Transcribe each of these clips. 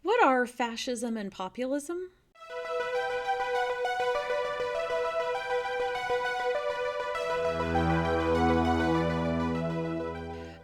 What are fascism and populism?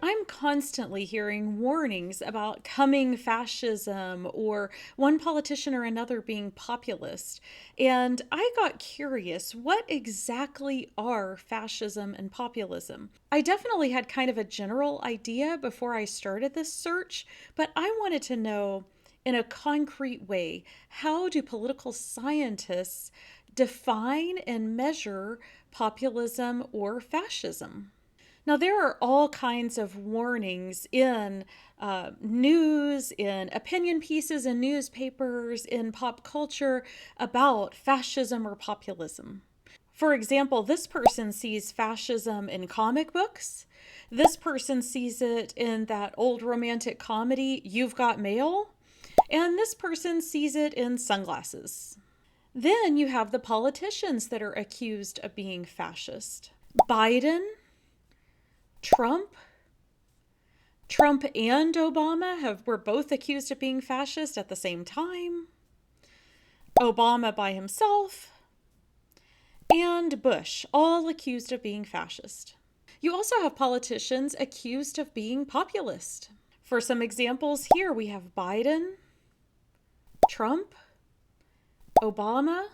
I'm constantly hearing warnings about coming fascism or one politician or another being populist. And I got curious, what exactly are fascism and populism? I definitely had kind of a general idea before I started this search, but I wanted to know in a concrete way, how do political scientists define and measure populism or fascism? Now, there are all kinds of warnings in news, in opinion pieces, in newspapers, in pop culture about fascism or populism. For example, this person sees fascism in comic books. This person sees it in that old romantic comedy, You've Got Mail. And this person sees it in sunglasses. Then you have the politicians that are accused of being fascist. Biden, Trump, Trump and Obama were both accused of being fascist at the same time. Obama by himself, and Bush, all accused of being fascist. You also have politicians accused of being populist. For some examples here, we have Biden, Trump, Obama,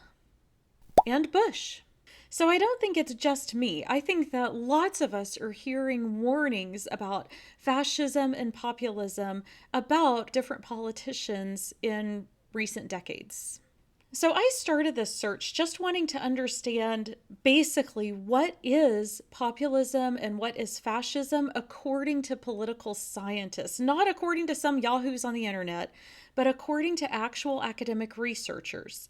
and Bush. So I don't think it's just me. I think that lots of us are hearing warnings about fascism and populism about different politicians in recent decades. So I started this search just wanting to understand basically what is populism and what is fascism according to political scientists, not according to some yahoos on the internet, but according to actual academic researchers.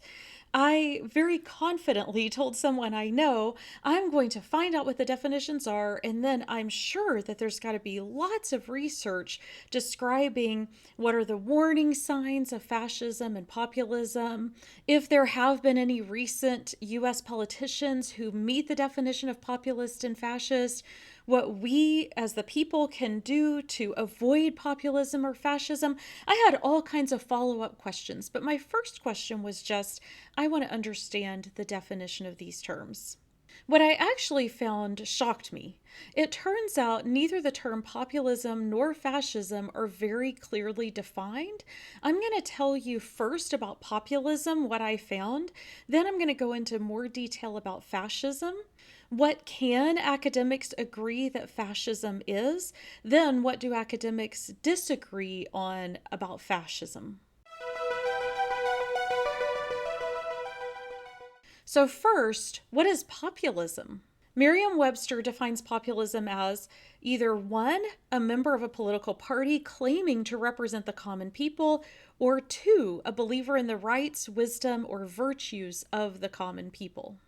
I very confidently told someone I know I'm going to find out what the definitions are, and then I'm sure that there's got to be lots of research describing what are the warning signs of fascism and populism, if there have been any recent US politicians who meet the definition of populist and fascist, what we as the people can do to avoid populism or fascism. I had all kinds of follow-up questions, but my first question was just, I want to understand the definition of these terms. What I actually found shocked me. It turns out neither the term populism nor fascism are very clearly defined. I'm going to tell you first about populism, what I found. Then I'm going to go into more detail about fascism. What can academics agree that fascism is? Then what do academics disagree on about fascism? So first, what is populism? Merriam-Webster defines populism as either one, a member of a political party claiming to represent the common people, or two, a believer in the rights, wisdom, or virtues of the common people.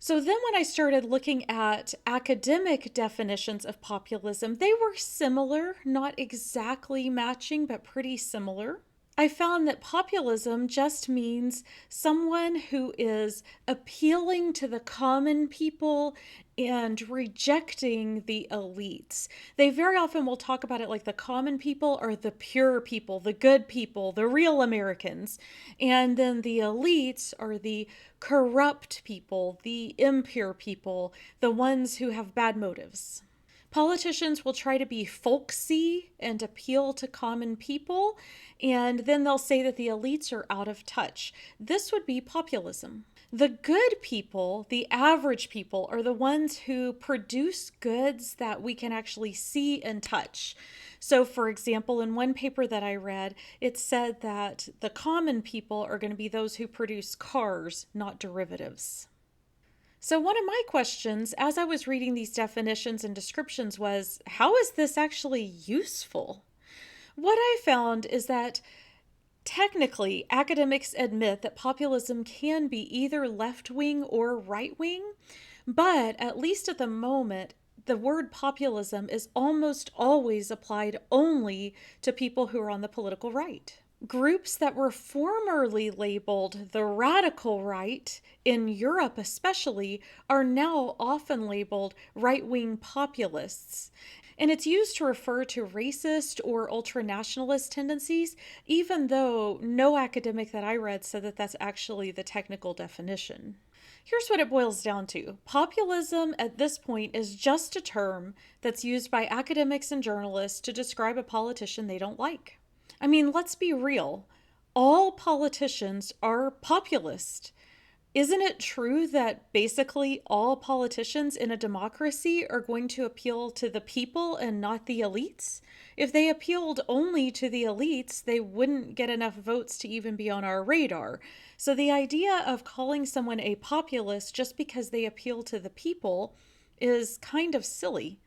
So then when I started looking at academic definitions of populism, they were similar, not exactly matching, but pretty similar. I found that populism just means someone who is appealing to the common people and rejecting the elites. They very often will talk about it like the common people are the pure people, the good people, the real Americans. And then the elites are the corrupt people, the impure people, the ones who have bad motives. Politicians will try to be folksy and appeal to common people, and then they'll say that the elites are out of touch. This would be populism. The good people, the average people, are the ones who produce goods that we can actually see and touch. So, for example, in one paper that I read, it said that the common people are going to be those who produce cars, not derivatives. So one of my questions as I was reading these definitions and descriptions was, how is this actually useful? What I found is that technically academics admit that populism can be either left-wing or right-wing, but at least at the moment, the word populism is almost always applied only to people who are on the political right. Groups that were formerly labeled the radical right, in Europe especially, are now often labeled right-wing populists. And it's used to refer to racist or ultra-nationalist tendencies, even though no academic that I read said that that's actually the technical definition. Here's what it boils down to. Populism at this point is just a term that's used by academics and journalists to describe a politician they don't like. I mean, let's be real. All politicians are populist. Isn't it true that basically all politicians in a democracy are going to appeal to the people and not the elites? If they appealed only to the elites, they wouldn't get enough votes to even be on our radar. So the idea of calling someone a populist just because they appeal to the people is kind of silly.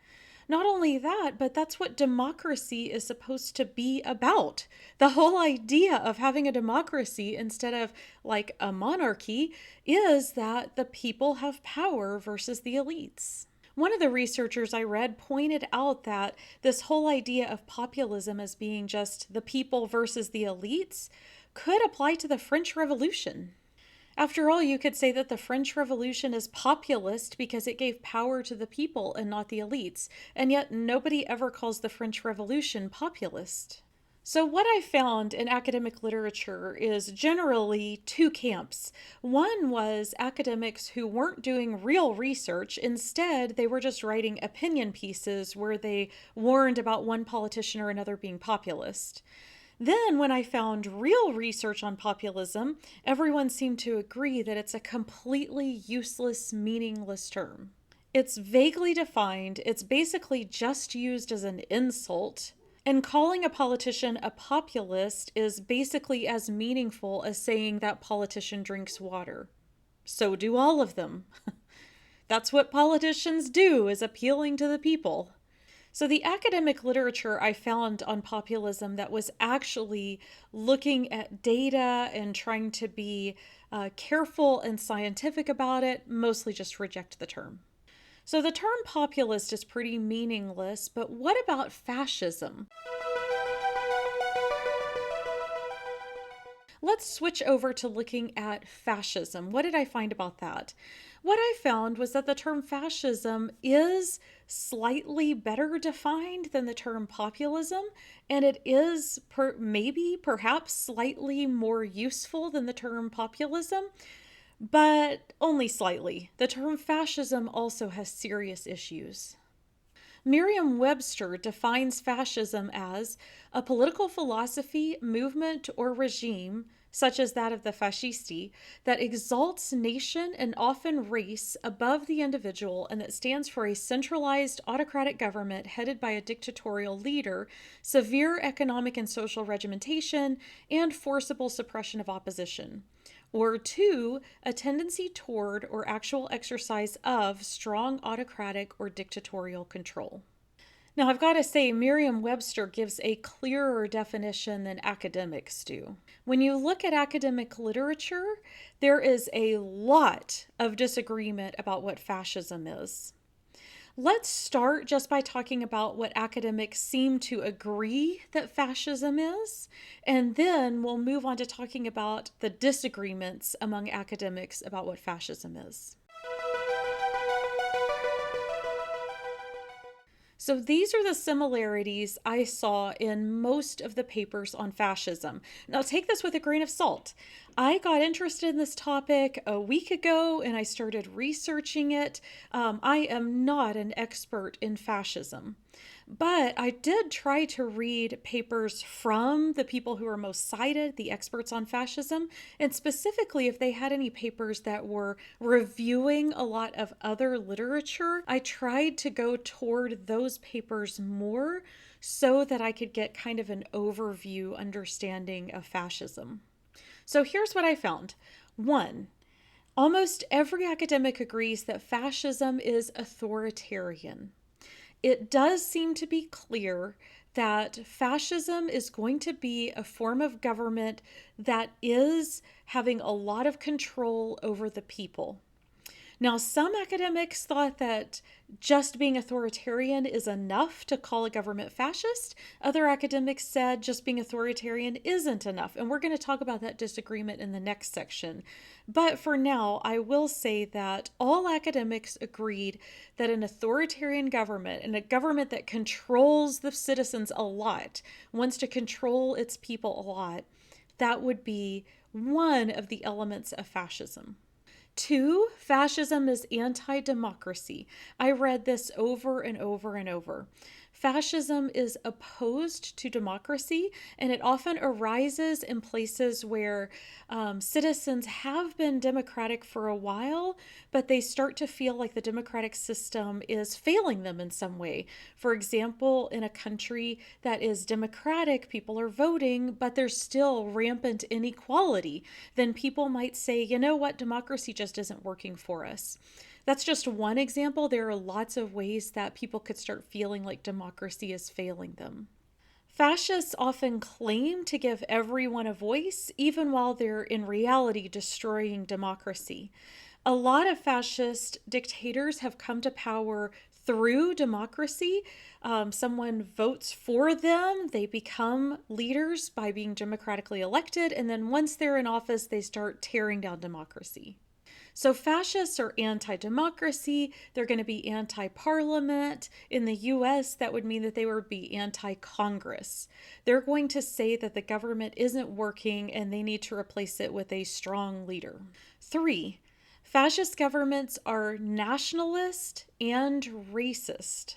Not only that, but that's what democracy is supposed to be about. The whole idea of having a democracy instead of like a monarchy is that the people have power versus the elites. One of the researchers I read pointed out that this whole idea of populism as being just the people versus the elites could apply to the French Revolution. After all, you could say that the French Revolution is populist because it gave power to the people and not the elites, and yet nobody ever calls the French Revolution populist. So, what I found in academic literature is generally two camps. One was academics who weren't doing real research. Instead, they were just writing opinion pieces where they warned about one politician or another being populist. Then, when I found real research on populism, everyone seemed to agree that it's a completely useless, meaningless term. It's vaguely defined, it's basically just used as an insult, and calling a politician a populist is basically as meaningful as saying that politician drinks water. So do all of them. That's what politicians do, is appealing to the people. So the academic literature I found on populism that was actually looking at data and trying to be careful and scientific about it mostly just reject the term. So the term populist is pretty meaningless, but what about fascism? Let's switch over to looking at fascism. What did I find about that? What I found was that the term fascism is slightly better defined than the term populism, and it is maybe perhaps slightly more useful than the term populism, but only slightly. The term fascism also has serious issues. Merriam-Webster defines fascism as a political philosophy, movement, or regime, such as that of the fascisti, that exalts nation and often race above the individual and that stands for a centralized autocratic government headed by a dictatorial leader, severe economic and social regimentation, and forcible suppression of opposition. Or two, a tendency toward or actual exercise of strong autocratic or dictatorial control. Now, I've got to say, Merriam-Webster gives a clearer definition than academics do. When you look at academic literature, there is a lot of disagreement about what fascism is. Let's start just by talking about what academics seem to agree that fascism is, and then we'll move on to talking about the disagreements among academics about what fascism is. So these are the similarities I saw in most of the papers on fascism. Now take this with a grain of salt. I got interested in this topic a week ago and I started researching it. I am not an expert in fascism, but I did try to read papers from the people who are most cited, the experts on fascism, and specifically if they had any papers that were reviewing a lot of other literature, I tried to go toward those papers more so that I could get kind of an overview understanding of fascism. So here's what I found. One, almost every academic agrees that fascism is authoritarian. It does seem to be clear that fascism is going to be a form of government that is having a lot of control over the people. Now, some academics thought that just being authoritarian is enough to call a government fascist. Other academics said just being authoritarian isn't enough. And we're going to talk about that disagreement in the next section. But for now, I will say that all academics agreed that an authoritarian government, and a government that controls the citizens a lot, wants to control its people a lot, that would be one of the elements of fascism. Two, fascism is anti-democracy. I read this over and over and over. Fascism is opposed to democracy, and it often arises in places where citizens have been democratic for a while, but they start to feel like the democratic system is failing them in some way. For example, in a country that is democratic, people are voting, but there's still rampant inequality. Then people might say, you know what, democracy just isn't working for us. That's just one example. There are lots of ways that people could start feeling like democracy is failing them. Fascists often claim to give everyone a voice, even while they're in reality destroying democracy. A lot of fascist dictators have come to power through democracy. Someone votes for them, they become leaders by being democratically elected, and then once they're in office, they start tearing down democracy. So fascists are anti-democracy. They're going to be anti-parliament. In the US, that would mean that they would be anti-Congress. They're going to say that the government isn't working and they need to replace it with a strong leader. Three, fascist governments are nationalist and racist.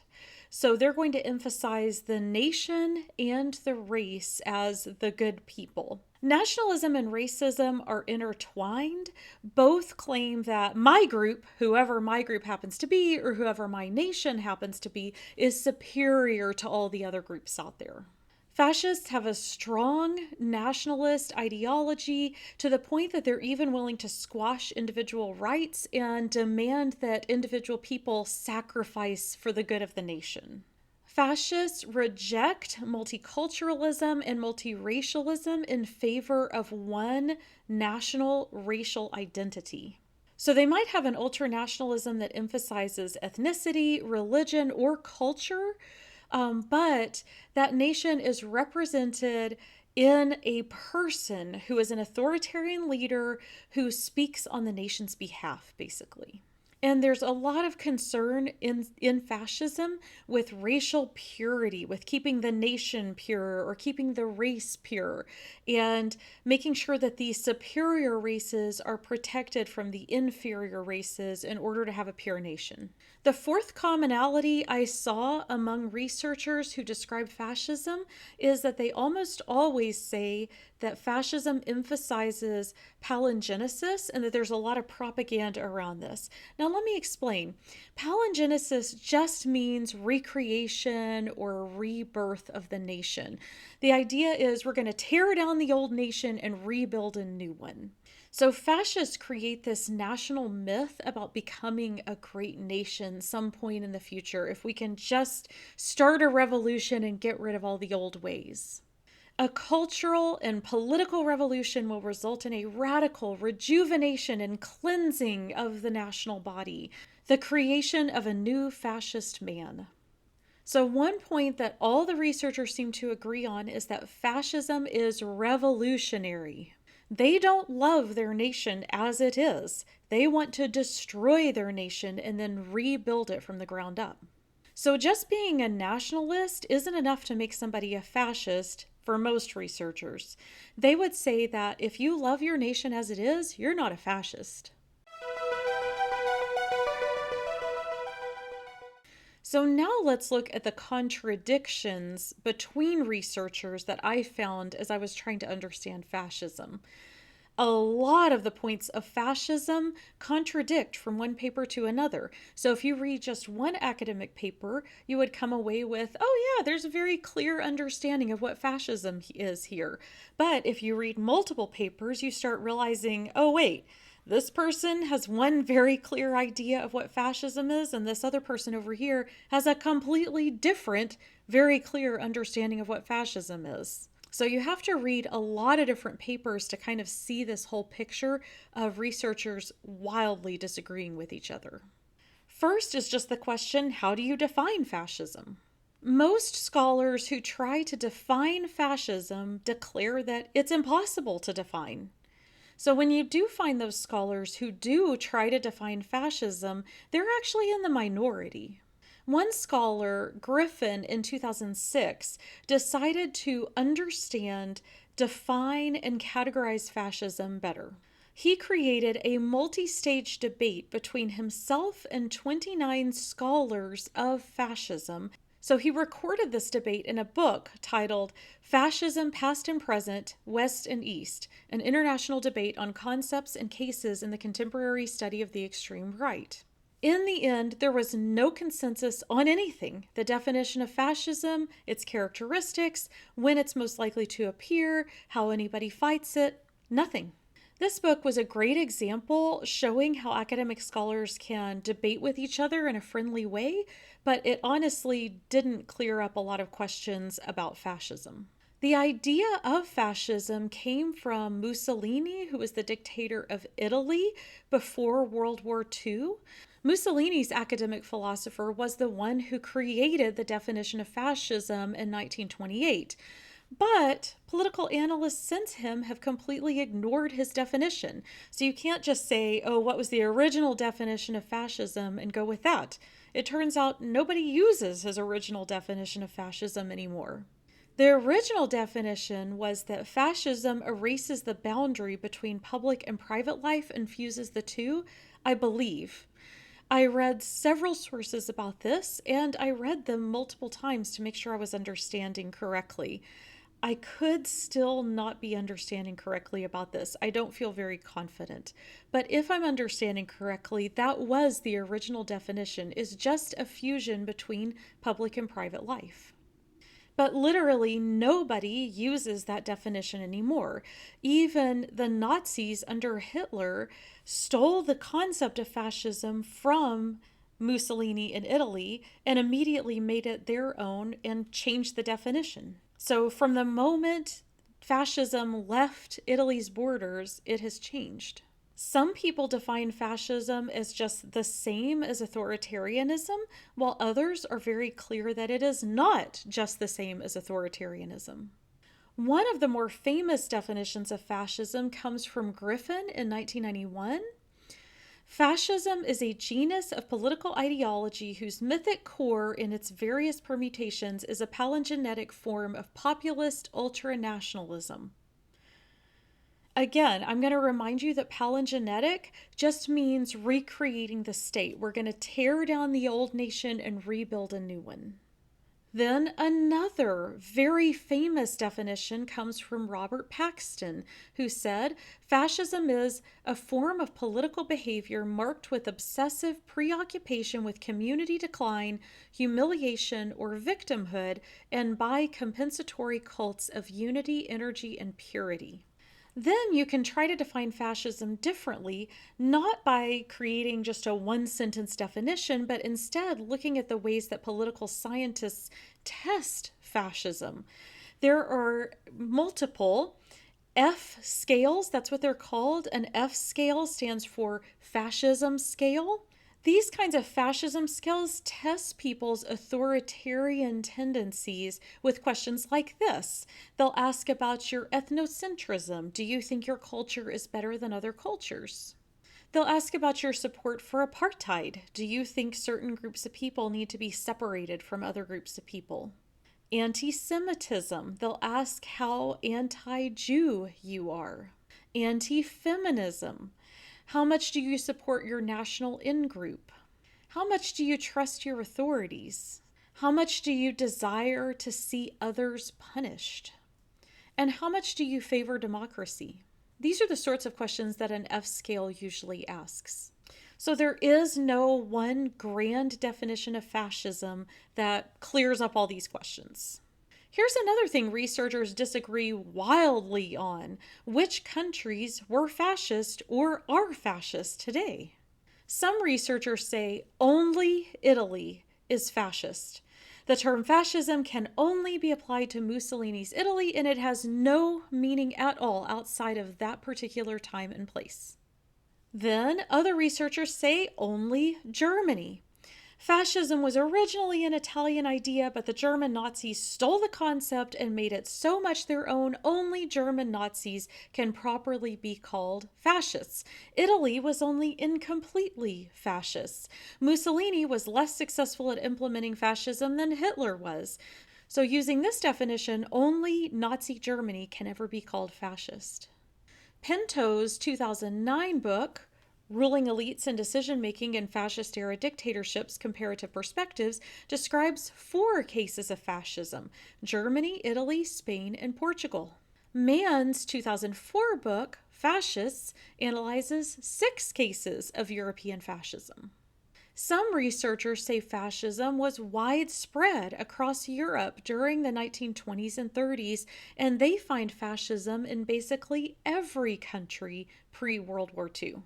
So they're going to emphasize the nation and the race as the good people. Nationalism and racism are intertwined. Both claim that my group, whoever my group happens to be, or whoever my nation happens to be, is superior to all the other groups out there. Fascists have a strong nationalist ideology to the point that they're even willing to squash individual rights and demand that individual people sacrifice for the good of the nation. Fascists reject multiculturalism and multiracialism in favor of one national racial identity. So they might have an ultranationalism that emphasizes ethnicity, religion, or culture, but that nation is represented in a person who is an authoritarian leader who speaks on the nation's behalf, basically. And there's a lot of concern in fascism with racial purity, with keeping the nation pure or keeping the race pure, and making sure that the superior races are protected from the inferior races in order to have a pure nation. The fourth commonality I saw among researchers who describe fascism is that they almost always say that fascism emphasizes palingenesis and that there's a lot of propaganda around this. Now, let me explain. Palingenesis just means recreation or rebirth of the nation. The idea is we're going to tear down the old nation and rebuild a new one. So fascists create this national myth about becoming a great nation some point in the future if we can just start a revolution and get rid of all the old ways. A cultural and political revolution will result in a radical rejuvenation and cleansing of the national body, the creation of a new fascist man. So one point that all the researchers seem to agree on is that fascism is revolutionary. They don't love their nation as it is. They want to destroy their nation and then rebuild it from the ground up. So just being a nationalist isn't enough to make somebody a fascist for most researchers. They would say that if you love your nation as it is, you're not a fascist. So now let's look at the contradictions between researchers that I found as I was trying to understand fascism. A lot of the points of fascism contradict from one paper to another. So if you read just one academic paper, you would come away with, oh yeah, there's a very clear understanding of what fascism is here. But if you read multiple papers, you start realizing, oh wait, this person has one very clear idea of what fascism is, and this other person over here has a completely different, very clear understanding of what fascism is. So you have to read a lot of different papers to kind of see this whole picture of researchers wildly disagreeing with each other. First is just the question, how do you define fascism? Most scholars who try to define fascism declare that it's impossible to define. So when you do find those scholars who do try to define fascism, they're actually in the minority. One scholar, Griffin, in 2006, decided to understand, define, and categorize fascism better. He created a multi-stage debate between himself and 29 scholars of fascism. So he recorded this debate in a book titled Fascism, Past and Present, West and East, an international debate on concepts and cases in the contemporary study of the extreme right. In the end, there was no consensus on anything: the definition of fascism, its characteristics, when it's most likely to appear, how anybody fights it, nothing. This book was a great example showing how academic scholars can debate with each other in a friendly way, but it honestly didn't clear up a lot of questions about fascism. The idea of fascism came from Mussolini, who was the dictator of Italy before World War II. Mussolini's academic philosopher was the one who created the definition of fascism in 1928. But political analysts since him have completely ignored his definition. So you can't just say, oh, what was the original definition of fascism and go with that. It turns out nobody uses his original definition of fascism anymore. The original definition was that fascism erases the boundary between public and private life and fuses the two, I believe. I read several sources about this, and I read them multiple times to make sure I was understanding correctly. I could still not be understanding correctly about this. I don't feel very confident. But if I'm understanding correctly, that was the original definition, is just a fusion between public and private life. But literally nobody uses that definition anymore. Even the Nazis under Hitler stole the concept of fascism from Mussolini in Italy and immediately made it their own and changed the definition. So from the moment fascism left Italy's borders, it has changed. Some people define fascism as just the same as authoritarianism, while others are very clear that it is not just the same as authoritarianism. One of the more famous definitions of fascism comes from Griffin in 1991. Fascism is a genus of political ideology whose mythic core in its various permutations is a palingenetic form of populist ultranationalism. Again, I'm going to remind you that palingenetic just means recreating the state. We're going to tear down the old nation and rebuild a new one. Then another very famous definition comes from Robert Paxton, who said, fascism is a form of political behavior marked with obsessive preoccupation with community decline, humiliation, or victimhood, and by compensatory cults of unity, energy, and purity. Then you can try to define fascism differently, not by creating just a one-sentence definition, but instead looking at the ways that political scientists test fascism. There are multiple F scales, that's what they're called. An F scale stands for fascism scale. These kinds of fascism scales test people's authoritarian tendencies with questions like this. They'll ask about your ethnocentrism. Do you think your culture is better than other cultures? They'll ask about your support for apartheid. Do you think certain groups of people need to be separated from other groups of people? Anti-Semitism. They'll ask how anti-Jew you are. Anti-feminism. How much do you support your national in-group? How much do you trust your authorities? How much do you desire to see others punished? And how much do you favor democracy? These are the sorts of questions that an F scale usually asks. So there is no one grand definition of fascism that clears up all these questions. Here's another thing researchers disagree wildly on: which countries were fascist or are fascist today. Some researchers say only Italy is fascist. The term fascism can only be applied to Mussolini's Italy, and it has no meaning at all outside of that particular time and place. Then other researchers say only Germany. Fascism was originally an Italian idea, but the German Nazis stole the concept and made it so much their own, only German Nazis can properly be called fascists. Italy was only incompletely fascist. Mussolini was less successful at implementing fascism than Hitler was. So, using this definition, only Nazi Germany can ever be called fascist. Pinto's 2009 book, Ruling Elites and Decision Making in Fascist Era Dictatorships Comparative Perspectives, describes 4 cases of fascism: Germany, Italy, Spain, and Portugal. Mann's 2004 book, Fascists, analyzes 6 cases of European fascism. Some researchers say fascism was widespread across Europe during the 1920s and 30s, and they find fascism in basically every country pre-World War II.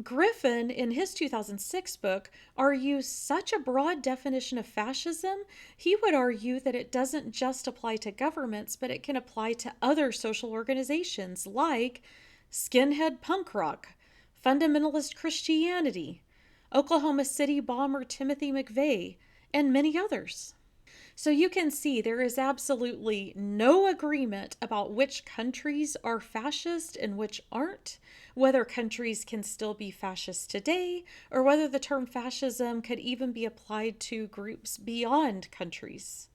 Griffin, in his 2006 book, argues such a broad definition of fascism, he would argue that it doesn't just apply to governments, but it can apply to other social organizations like skinhead punk rock, fundamentalist Christianity, Oklahoma City bomber Timothy McVeigh, and many others. So you can see there is absolutely no agreement about which countries are fascist and which aren't, whether countries can still be fascist today, or whether the term fascism could even be applied to groups beyond countries.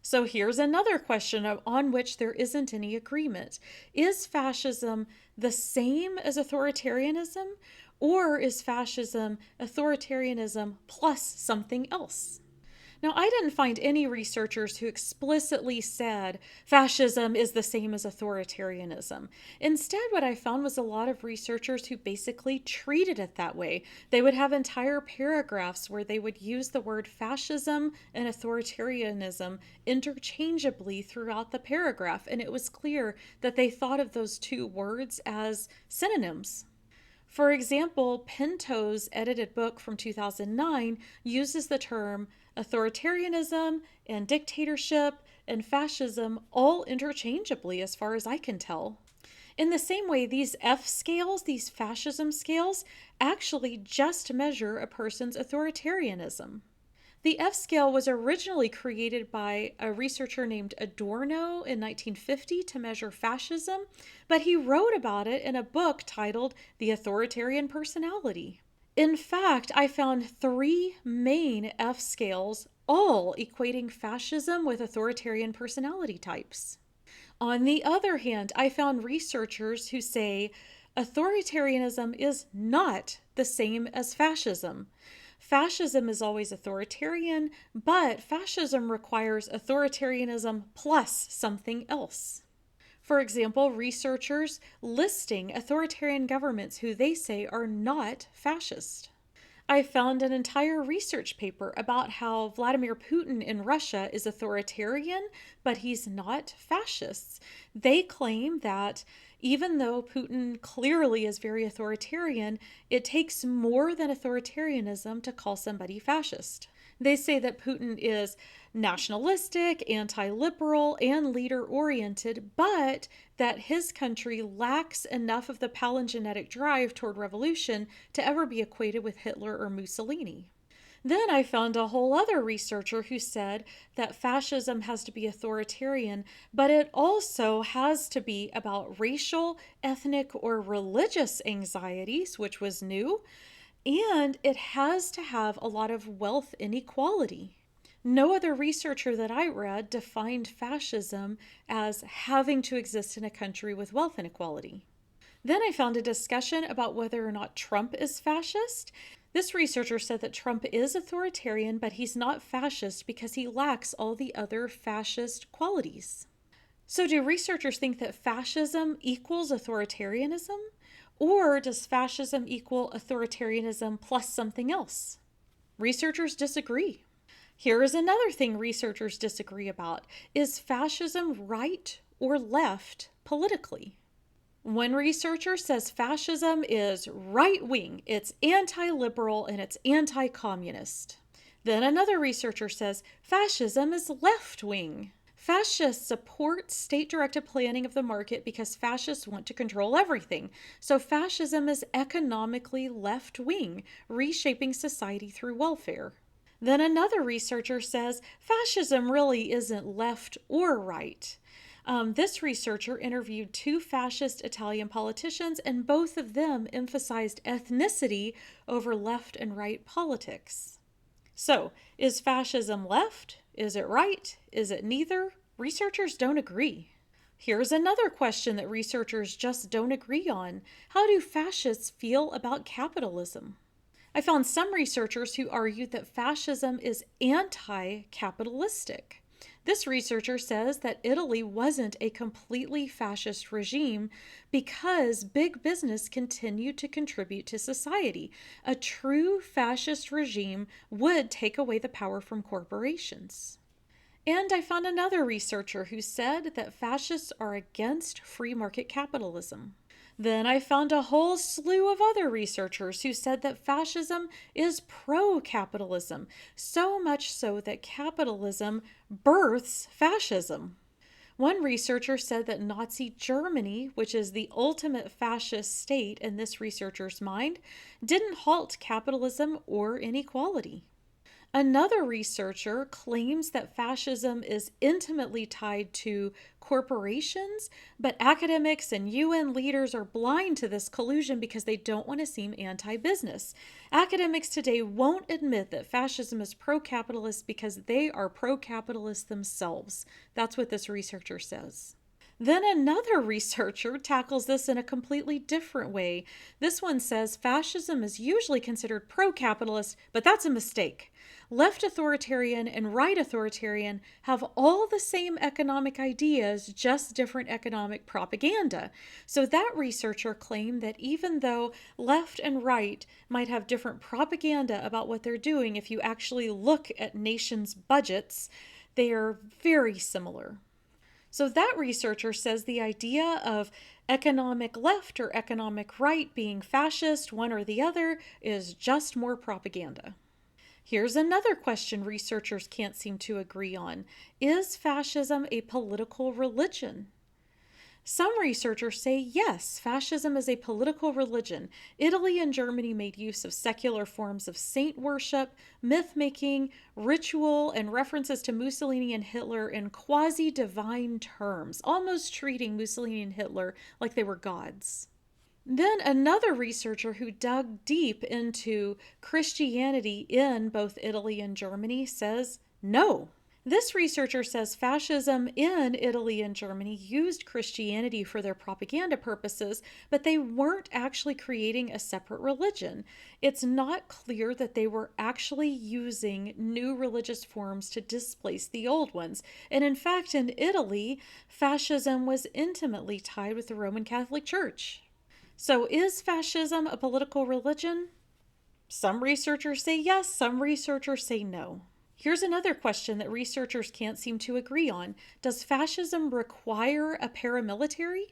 So here's another question on which there isn't any agreement. Is fascism the same as authoritarianism, or is fascism authoritarianism plus something else? Now, I didn't find any researchers who explicitly said fascism is the same as authoritarianism. Instead, what I found was a lot of researchers who basically treated it that way. They would have entire paragraphs where they would use the word fascism and authoritarianism interchangeably throughout the paragraph, and it was clear that they thought of those two words as synonyms. For example, Pinto's edited book from 2009 uses the term authoritarianism and dictatorship and fascism all interchangeably, as far as I can tell. In the same way, these F scales, these fascism scales, actually just measure a person's authoritarianism. The F scale was originally created by a researcher named Adorno in 1950 to measure fascism, but he wrote about it in a book titled The Authoritarian Personality. In fact, I found 3 main F scales, all equating fascism with authoritarian personality types. On the other hand, I found researchers who say authoritarianism is not the same as fascism. Fascism is always authoritarian, but fascism requires authoritarianism plus something else. For example, researchers listing authoritarian governments who they say are not fascist. I found an entire research paper about how Vladimir Putin in Russia is authoritarian, but he's not fascist. They claim that even though Putin clearly is very authoritarian, it takes more than authoritarianism to call somebody fascist. They say that Putin is nationalistic, anti-liberal, and leader-oriented, but that his country lacks enough of the palingenetic drive toward revolution to ever be equated with Hitler or Mussolini. Then I found a whole other researcher who said that fascism has to be authoritarian, but it also has to be about racial, ethnic, or religious anxieties, which was new, and it has to have a lot of wealth inequality. No other researcher that I read defined fascism as having to exist in a country with wealth inequality. Then I found a discussion about whether or not Trump is fascist. This researcher said that Trump is authoritarian, but he's not fascist because he lacks all the other fascist qualities. So, do researchers think that fascism equals authoritarianism? Or does fascism equal authoritarianism plus something else? Researchers disagree. Here is another thing researchers disagree about. Is fascism right or left politically? One researcher says fascism is right-wing, it's anti-liberal, and it's anti-communist. Then another researcher says fascism is left-wing. Fascists support state-directed planning of the market because fascists want to control everything. So fascism is economically left-wing, reshaping society through welfare. Then another researcher says fascism really isn't left or right. This researcher interviewed two fascist Italian politicians, and both of them emphasized ethnicity over left and right politics. So, is fascism left? Is it right? Is it neither? Researchers don't agree. Here's another question that researchers just don't agree on. How do fascists feel about capitalism? I found some researchers who argued that fascism is anti-capitalistic. This researcher says that Italy wasn't a completely fascist regime because big business continued to contribute to society. A true fascist regime would take away the power from corporations. And I found another researcher who said that fascists are against free market capitalism. Then I found a whole slew of other researchers who said that fascism is pro-capitalism, so much so that capitalism births fascism. One researcher said that Nazi Germany, which is the ultimate fascist state in this researcher's mind, didn't halt capitalism or inequality. Another researcher claims that fascism is intimately tied to corporations, but academics and UN leaders are blind to this collusion because they don't want to seem anti-business. Academics today won't admit that fascism is pro-capitalist because they are pro-capitalist themselves. That's what this researcher says. Then another researcher tackles this in a completely different way. This one says fascism is usually considered pro-capitalist, but that's a mistake. Left authoritarian and right authoritarian have all the same economic ideas, just different economic propaganda. So that researcher claimed that even though left and right might have different propaganda about what they're doing, if you actually look at nations' budgets, they are very similar. So that researcher says the idea of economic left or economic right being fascist, one or the other, is just more propaganda. Here's another question researchers can't seem to agree on. Is fascism a political religion? Some researchers say yes, fascism is a political religion. Italy and Germany made use of secular forms of saint worship, myth-making, ritual, and references to Mussolini and Hitler in quasi-divine terms, almost treating Mussolini and Hitler like they were gods. Then another researcher who dug deep into Christianity in both Italy and Germany says no. This researcher says fascism in Italy and Germany used Christianity for their propaganda purposes, but they weren't actually creating a separate religion. It's not clear that they were actually using new religious forms to displace the old ones. And in fact, in Italy, fascism was intimately tied with the Roman Catholic Church. So is fascism a political religion? Some researchers say yes, some researchers say no. Here's another question that researchers can't seem to agree on. Does fascism require a paramilitary?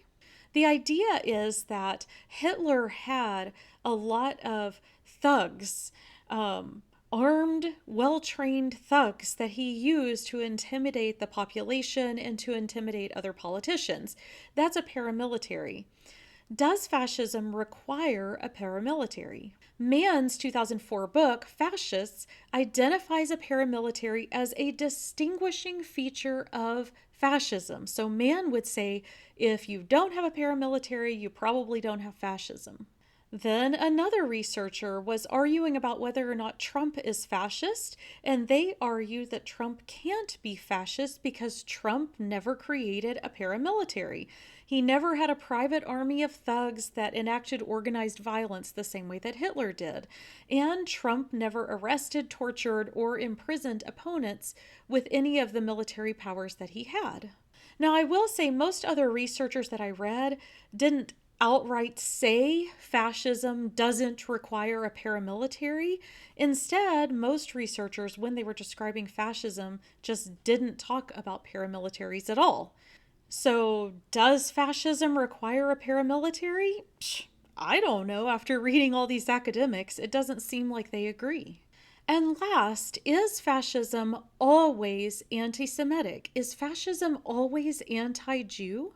The idea is that Hitler had a lot of thugs, armed, well-trained thugs that he used to intimidate the population and to intimidate other politicians. That's a paramilitary. Does fascism require a paramilitary? Mann's 2004 book, Fascists, identifies a paramilitary as a distinguishing feature of fascism. So Mann would say, if you don't have a paramilitary, you probably don't have fascism. Then another researcher was arguing about whether or not Trump is fascist, and they argued that Trump can't be fascist because Trump never created a paramilitary. He never had a private army of thugs that enacted organized violence the same way that Hitler did. And Trump never arrested, tortured, or imprisoned opponents with any of the military powers that he had. Now, I will say most other researchers that I read didn't outright say fascism doesn't require a paramilitary. Instead, most researchers, when they were describing fascism, just didn't talk about paramilitaries at all. So, does fascism require a paramilitary? I don't know. After reading all these academics, it doesn't seem like they agree. And last, is fascism always anti Semitic? Is fascism always anti Jew?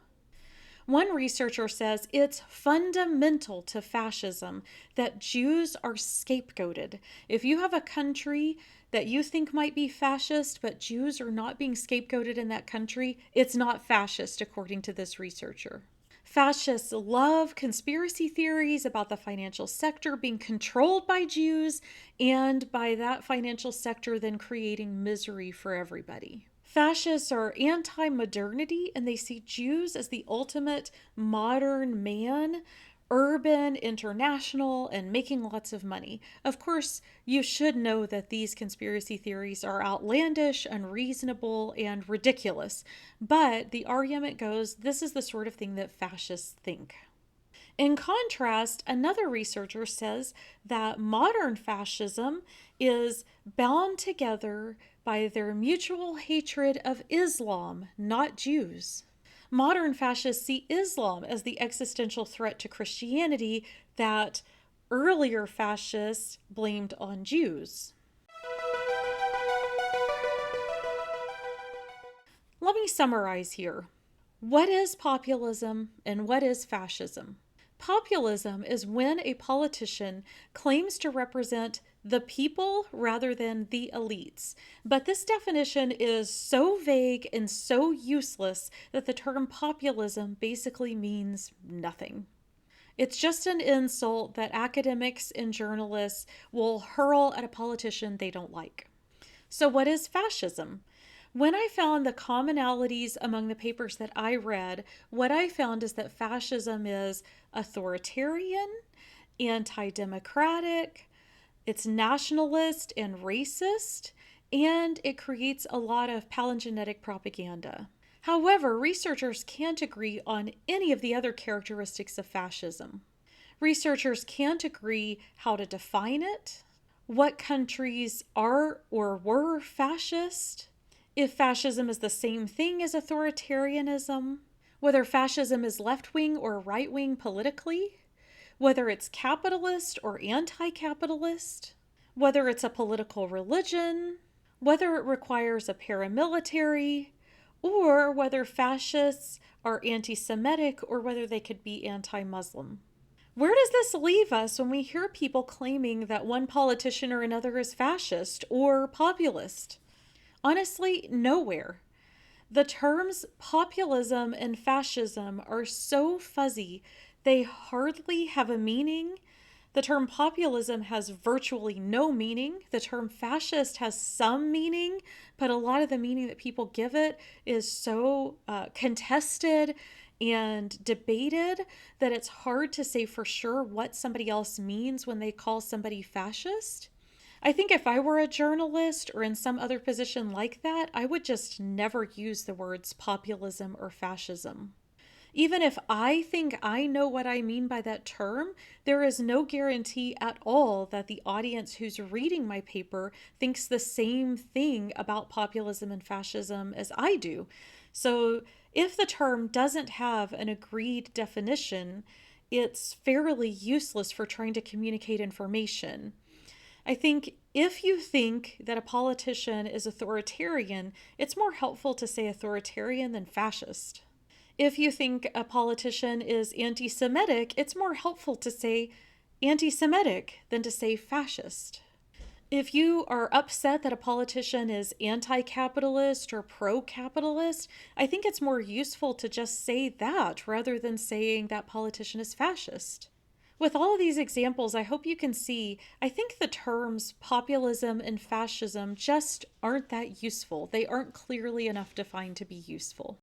One researcher says it's fundamental to fascism that Jews are scapegoated. If you have a country that you think might be fascist, but Jews are not being scapegoated in that country, it's not fascist, according to this researcher. Fascists love conspiracy theories about the financial sector being controlled by Jews, and by that financial sector then creating misery for everybody. Fascists are anti modernity and they see Jews as the ultimate modern man, urban, international, and making lots of money. Of course, you should know that these conspiracy theories are outlandish, unreasonable, and ridiculous. But the argument goes this is the sort of thing that fascists think. In contrast, another researcher says that modern fascism is bound together by their mutual hatred of Islam, not Jews. Modern fascists see Islam as the existential threat to Christianity that earlier fascists blamed on Jews. Let me summarize here. What is populism and what is fascism? Populism is when a politician claims to represent the people rather than the elites. But this definition is so vague and so useless that the term populism basically means nothing. It's just an insult that academics and journalists will hurl at a politician they don't like. So, what is fascism? When I found the commonalities among the papers that I read, what I found is that fascism is authoritarian, anti democratic, it's nationalist and racist, and it creates a lot of palingenetic propaganda. However, researchers can't agree on any of the other characteristics of fascism. Researchers can't agree how to define it, what countries are or were fascist, if fascism is the same thing as authoritarianism, whether fascism is left wing or right wing politically, whether it's capitalist or anti capitalist, whether it's a political religion, whether it requires a paramilitary, or whether fascists are anti Semitic or whether they could be anti Muslim. Where does this leave us when we hear people claiming that one politician or another is fascist or populist? Honestly, nowhere. The terms populism and fascism are so fuzzy, they hardly have a meaning. The term populism has virtually no meaning. The term fascist has some meaning, but a lot of the meaning that people give it is so contested and debated that it's hard to say for sure what somebody else means when they call somebody fascist. I think if I were a journalist or in some other position like that, I would just never use the words populism or fascism. Even if I think I know what I mean by that term, there is no guarantee at all that the audience who's reading my paper thinks the same thing about populism and fascism as I do. So if the term doesn't have an agreed definition, it's fairly useless for trying to communicate information. I think if you think that a politician is authoritarian, it's more helpful to say authoritarian than fascist. If you think a politician is anti Semitic, it's more helpful to say anti Semitic than to say fascist. If you are upset that a politician is anti capitalist or pro capitalist, I think it's more useful to just say that rather than saying that politician is fascist. With all of these examples, I hope you can see, I think the terms populism and fascism just aren't that useful. They aren't clearly enough defined to be useful.